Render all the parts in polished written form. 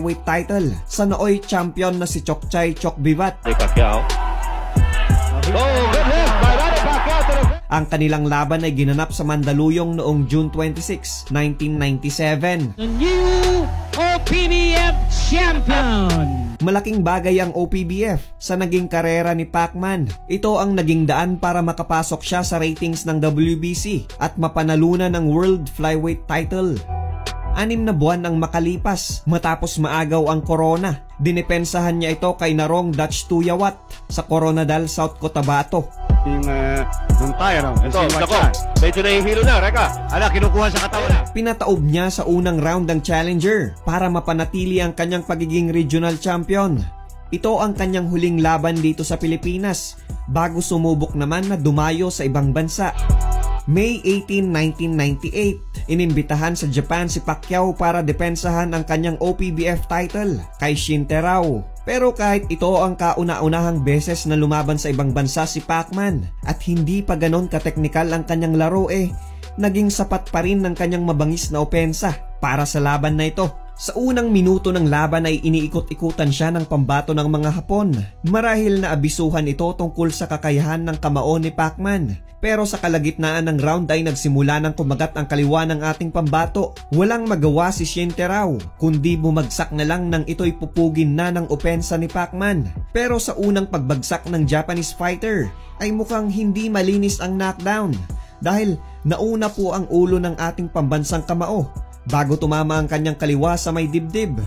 flyweight title sa nooy champion na si Chokchay Chok Vivat. Ang kanilang laban ay ginanap sa Mandaluyong noong June 26, 1997. The new OPBF champion! Malaking bagay ang OPBF sa naging karera ni Pacman. Ito ang naging daan para makapasok siya sa ratings ng WBC at mapanalunan ng World Flyweight title. 6 na buwan ang makalipas matapos maagaw ang corona. Dinepensahan niya ito kay Narong Dutch Tuyawat sa Coronadal, South Cotabato. Medyo nahihilo na, Reka. Kinukuha sa katawan na. Pinataob niya sa unang round ng challenger para mapanatili ang kanyang pagiging regional champion. Ito ang kanyang huling laban dito sa Pilipinas bago sumubok naman na dumayo sa ibang bansa. May 18, 1998, inimbitahan sa Japan si Pacquiao para depensahan ang kanyang OPBF title kay Shin Terao. Pero kahit ito ang kauna-unahang beses na lumaban sa ibang bansa si Pacman at hindi pa ganon kateknikal ang kanyang laro naging sapat pa rin ng kanyang mabangis na opensa para sa laban na ito. Sa unang minuto ng laban ay iniikot-ikutan siya ng pambato ng mga Hapon. Marahil na abisuhan ito tungkol sa kakayahan ng kamao ni Pacman. Pero sa kalagitnaan ng round ay nagsimula ng kumagat ang kaliwa ng ating pambato. Walang magawa si Shin Terao, kundi bumagsak na lang nang ito'y pupugin na ng opensa ni Pacman. Pero sa unang pagbagsak ng Japanese fighter ay mukhang hindi malinis ang knockdown dahil nauna po ang ulo ng ating pambansang kamao bago tumama ang kanyang kaliwa sa may dibdib.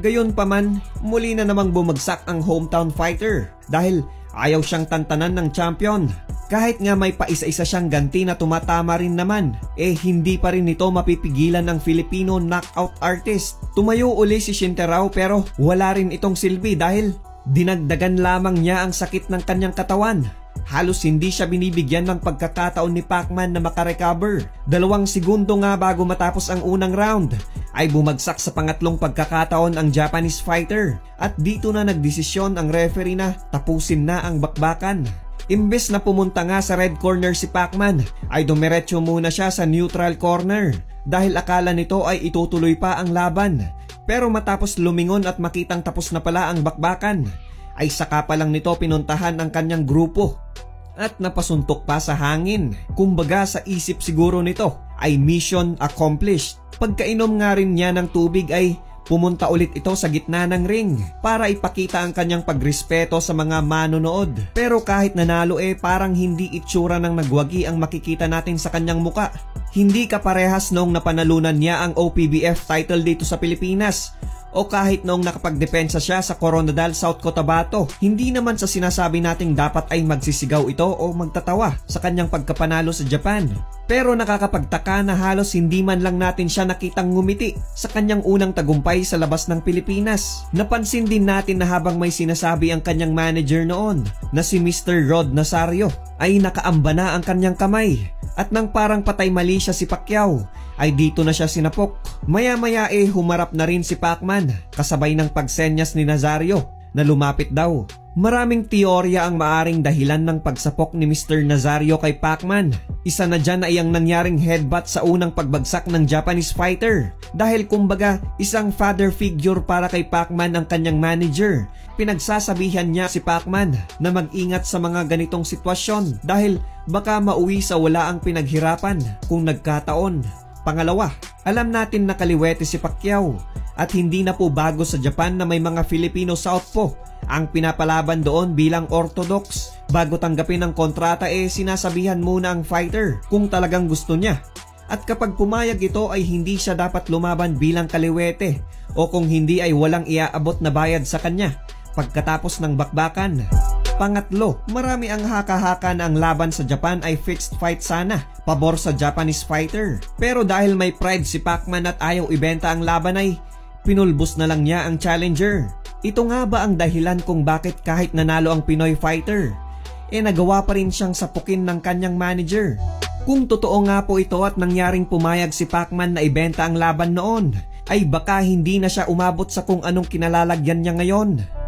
Gayunpaman, muli na namang bumagsak ang hometown fighter dahil ayaw siyang tantanan ng champion. Kahit nga may paisa-isa siyang ganti na tumatama rin naman, hindi pa rin ito mapipigilan ng Filipino knockout artist. Tumayo uli si Shin Terao pero wala rin itong silbi dahil dinagdagan lamang niya ang sakit ng kanyang katawan. Halos hindi siya binibigyan ng pagkakataon ni Pacman na makarecover. 2 segundo nga bago matapos ang unang round ay bumagsak sa pangatlong pagkakataon ang Japanese fighter at dito na nagdesisyon ang referee na tapusin na ang bakbakan. Imbes na pumunta nga sa red corner si Pacman ay dumiretso muna siya sa neutral corner dahil akala nito ay itutuloy pa ang laban. Pero matapos lumingon at makitang tapos na pala ang bakbakan ay saka pa lang nito pinuntahan ang kanyang grupo at napasuntok pa sa hangin. Kumbaga sa isip siguro nito ay mission accomplished. Pagkainom nga rin niya ng tubig ay pumunta ulit ito sa gitna ng ring para ipakita ang kanyang pagrespeto sa mga manonood. Pero kahit nanalo parang hindi itsura ng nagwagi ang makikita natin sa kanyang muka. Hindi kaparehas noong napanalunan niya ang OPBF title dito sa Pilipinas o kahit noong nakapagdepensa siya sa Coronadal, South Cotabato. Hindi naman sa sinasabi nating dapat ay magsisigaw ito o magtatawa sa kanyang pagkapanalo sa Japan. Pero nakakapagtaka na halos hindi man lang natin siya nakitang ngumiti sa kanyang unang tagumpay sa labas ng Pilipinas. Napansin din natin na habang may sinasabi ang kanyang manager noon na si Mr. Rod Nazario ay nakaamba na ang kanyang kamay at nang parang patay mali siya si Pacquiao ay dito na siya sinapok. Maya-maya humarap na rin si Pacman kasabay ng pagsenyas ni Nazario na lumapit daw. Maraming teorya ang maaring dahilan ng pagsapok ni Mr. Nazario kay Pacman. Isa na dyan ay ang nangyaring headbutt sa unang pagbagsak ng Japanese fighter. Dahil kumbaga isang father figure para kay Pacman ang kanyang manager. Pinagsasabihan niya si Pacman na mag-ingat sa mga ganitong sitwasyon dahil baka mauwi sa wala ang pinaghirapan kung nagkataon. Pangalawa, alam natin na kaliwete si Pacquiao at hindi na po bago sa Japan na may mga Filipino southpaw ang pinapalaban doon bilang orthodox. Bago tanggapin ang kontrata sinasabihan muna ang fighter kung talagang gusto niya. At kapag pumayag ito ay hindi siya dapat lumaban bilang kaliwete o kung hindi ay walang iaabot na bayad sa kanya pagkatapos ng bakbakan. Pangatlo, marami ang haka-haka na ang laban sa Japan ay fixed fight sana, pabor sa Japanese fighter. Pero dahil may pride si Pacman at ayaw ibenta ang laban ay pinulbos na lang niya ang challenger. Ito nga ba ang dahilan kung bakit kahit nanalo ang Pinoy fighter, nagawa pa rin siyang sapukin ng kanyang manager? Kung totoo nga po ito at nangyaring pumayag si Pacman na ibenta ang laban noon, ay baka hindi na siya umabot sa kung anong kinalalagyan niya ngayon.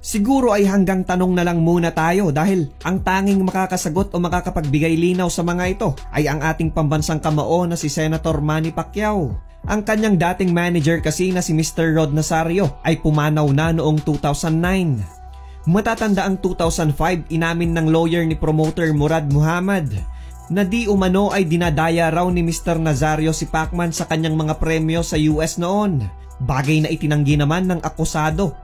Siguro ay hanggang tanong na lang muna tayo dahil ang tanging makakasagot o makakapagbigay linaw sa mga ito ay ang ating pambansang kamao na si Senator Manny Pacquiao. Ang kanyang dating manager kasi na si Mr. Rod Nazario ay pumanaw na noong 2009. Matatanda ang 2005, inamin ng lawyer ni promoter Murad Muhammad na di umano ay dinadaya raw ni Mr. Nazario si Pacman sa kanyang mga premyo sa US noon. Bagay na itinanggi naman ng akusado